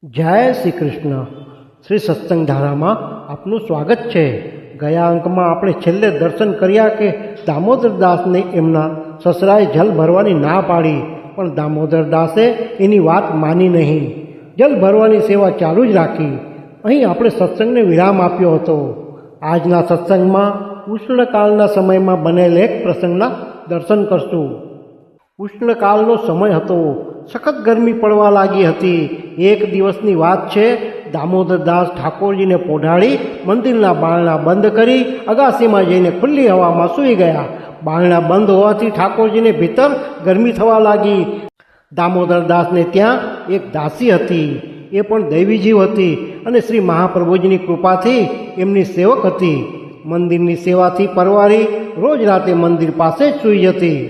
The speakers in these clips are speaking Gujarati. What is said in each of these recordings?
જય શ્રી કૃષ્ણ. શ્રી સત્સંગ ધારામાં આપનું સ્વાગત છે. ગયા અંકમાં આપણે છેલ્લે દર્શન કર્યા કે દામોદરદાસને એમના સસરાએ જલ ભરવાની ના પાડી, પણ દામોદરદાસે એની વાત માની નહીં. જલ ભરવાની સેવા ચાલુ જ રાખી. અહીં આપણે સત્સંગને વિરામ આપ્યો હતો. આજના સત્સંગમાં ઉષ્ણકાળના સમયમાં બનેલ એક પ્રસંગના દર્શન કરશું. ઉષ્ણકાળનો સમય હતો. સખત ગરમી પડવા લાગી હતી. એક દિવસની વાત છે. દામોદરદાસ ઠાકોરજીને પોઢાડી મંદિરના બારણા બંધ કરી અગાસીમાં જઈને ખુલ્લી હવામાં સૂઈ ગયા. બારણા બંધ હોવાથી ઠાકોરજીને ભીતર ગરમી થવા લાગી. દામોદરદાસને ત્યાં એક દાસી હતી. એ પણ દૈવી જીવ હતી અને શ્રી મહાપ્રભુજીની કૃપાથી એમની સેવક હતી. મંદિરની સેવાથી પરવારી રોજ રાતે મંદિર પાસે જ સૂઈ જતી.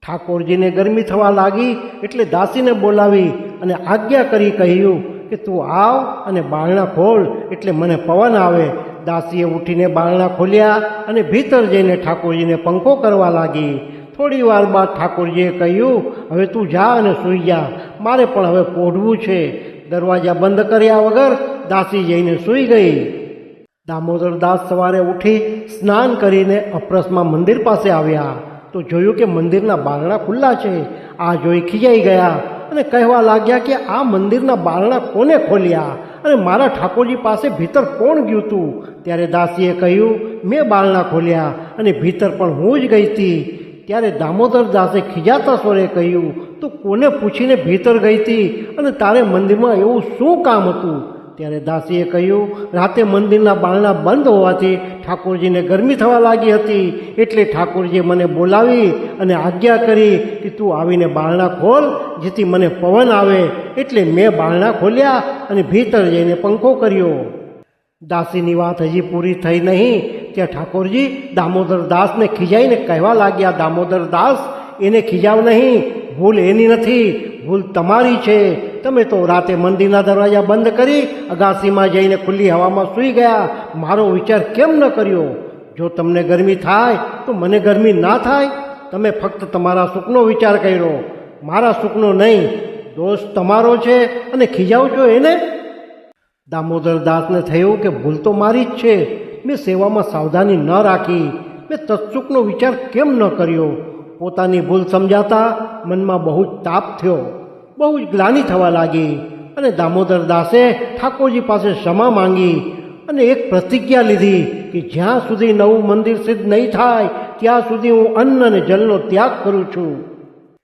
ઠાકોરજીને ગરમી થવા લાગી એટલે દાસીને બોલાવી અને આજ્ઞા કરી કહ્યું કે તું આવ અને બારણા ખોલ એટલે મને પવન આવે. દાસીએ ઉઠીને બારણા ખોલ્યા અને ભીતર જઈને ઠાકોરજીને પંખો કરવા લાગી. થોડી વાર બાદ ઠાકોરજીએ કહ્યું, હવે તું જા અને સૂઈ જા, મારે પણ હવે પોઢવું છે. દરવાજા બંધ કર્યા વગર દાસી જઈને સૂઈ ગઈ. દામોદરદાસ સવારે ઉઠી સ્નાન કરીને અપરસમાં મંદિર પાસે આવ્યા તો જોયું કે મંદિરના બારણા ખુલ્લા છે. આ જોઈ ખીજાઈ ગયા અને કહેવા લાગ્યા કે આ મંદિરના બારણા કોને ખોલ્યા અને મારા ઠાકોરજી પાસે ભીતર કોણ ગયું તું? ત્યારે દાસીએ કહ્યું, મેં બારણા ખોલ્યા અને ભીતર પણ હું જ ગઈ હતી. ત્યારે દામોદરદાસે ખીજાતા સ્વરે કહ્યું, તું કોને પૂછીને ભીતર ગઈ હતી અને તારે મંદિરમાં એવું શું કામ હતું? ત્યારે દાસીએ કહ્યું, રાતે મંદિરના બારણા બંધ હોવાથી ઠાકોરજીને ગરમી થવા લાગી હતી, એટલે ઠાકોરજીએ મને બોલાવી અને આજ્ઞા કરી કે તું આવીને બારણા ખોલ જેથી મને પવન આવે. એટલે મેં બારણા ખોલ્યા અને ભીતર જઈને પંખો કર્યો. દાસીની વાત હજી પૂરી થઈ નહીં ત્યાં ઠાકોરજી દામોદરદાસને ખીજાઈને કહેવા લાગ્યા, દામોદરદાસ, એને ખીજાવ નહીં, ભૂલ એની નથી, ભૂલ તમારી છે. તમે તો રાતે મંદિરના દરવાજા બંધ કરી અગાસીમાં જઈને ખુલ્લી હવામાં સૂઈ ગયા. મારો વિચાર કેમ ન કર્યો? જો તમને ગરમી થાય તો મને ગરમી ના થાય? તમે ફક્ત તમારા સુખનો વિચાર કર્યો, મારા સુખનો નહીં. દોષ તમારો છે અને ખીજાવ છો એને. દામોદરદાસને થયું કે ભૂલ તો મારી જ છે. મેં સેવામાં સાવધાની ન રાખી. મેં તત્સુખનો વિચાર કેમ ન કર્યો? પોતાની ભૂલ સમજાતા મનમાં બહુ જ તાપ થયો, બહુ જ ગ્લાનિ થવા લાગી. અને દામોદરદાસે ઠાકોરજી પાસે ક્ષમા માંગી અને એક પ્રતિજ્ઞા લીધી કે જ્યાં સુધી નવું મંદિર સિદ્ધ નહીં થાય ત્યાં સુધી હું અન્ન અને જલનો ત્યાગ કરું છું.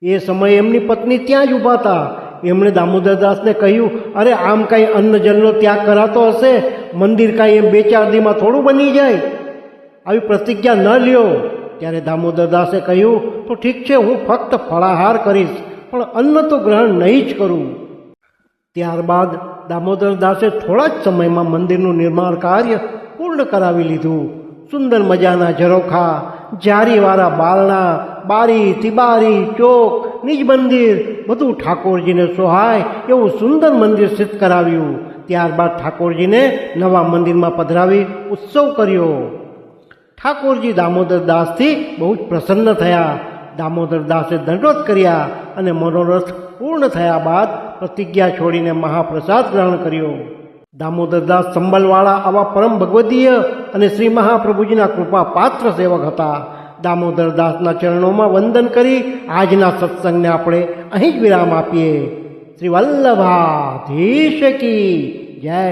એ સમયે એમની પત્ની ત્યાં જ ઊભા હતા. એમણે દામોદરદાસને કહ્યું, અરે આમ કાંઈ અન્ન જલનો ત્યાગ કરાતો હશે? મંદિર કાંઈ એમ 2-4 દીમાં થોડું બની જાય? આવી પ્રતિજ્ઞા ન લ્યો. ત્યારે દામોદરદાસે કહ્યું, તો ઠીક છે, હું ફક્ત ફળાહાર કરીશ, પણ અન્ન તો ગ્રહણ નહીં જ કરું. ત્યારબાદ દામોદરદાસે થોડા જ સમયમાં મંદિરનું નિર્માણ કાર્ય પૂર્ણ કરાવી લીધું. સુંદર મજાના ઝરોખા, જારીવાળા બારણા, બારી, તિબારી, ચોક, નિજ મંદિર બધું ઠાકોરજીને સોહાય એવું સુંદર મંદિર સિદ્ધ કરાવ્યું. ત્યારબાદ ઠાકોરજીને નવા મંદિરમાં પધરાવી ઉત્સવ કર્યો. ઠાકોરજી દામોદરદાસથી બહુ જ પ્રસન્ન થયા. દામોદરદાસે દંડવત કર્યા અને મનોરથ પૂર્ણ થયા બાદ પ્રતિજ્ઞા છોડીને મહાપ્રસાદ ગ્રહણ કર્યો. દામોદરદાસ સંબલવાળા આવા પરમ ભગવદીય અને શ્રી મહાપ્રભુજીના કૃપા પાત્ર સેવક હતા. દામોદરદાસના ચરણોમાં વંદન કરી આજના સત્સંગને આપણે અહીં જ વિરામ આપીએ. શ્રી વલ્લભાધીશ કી જય.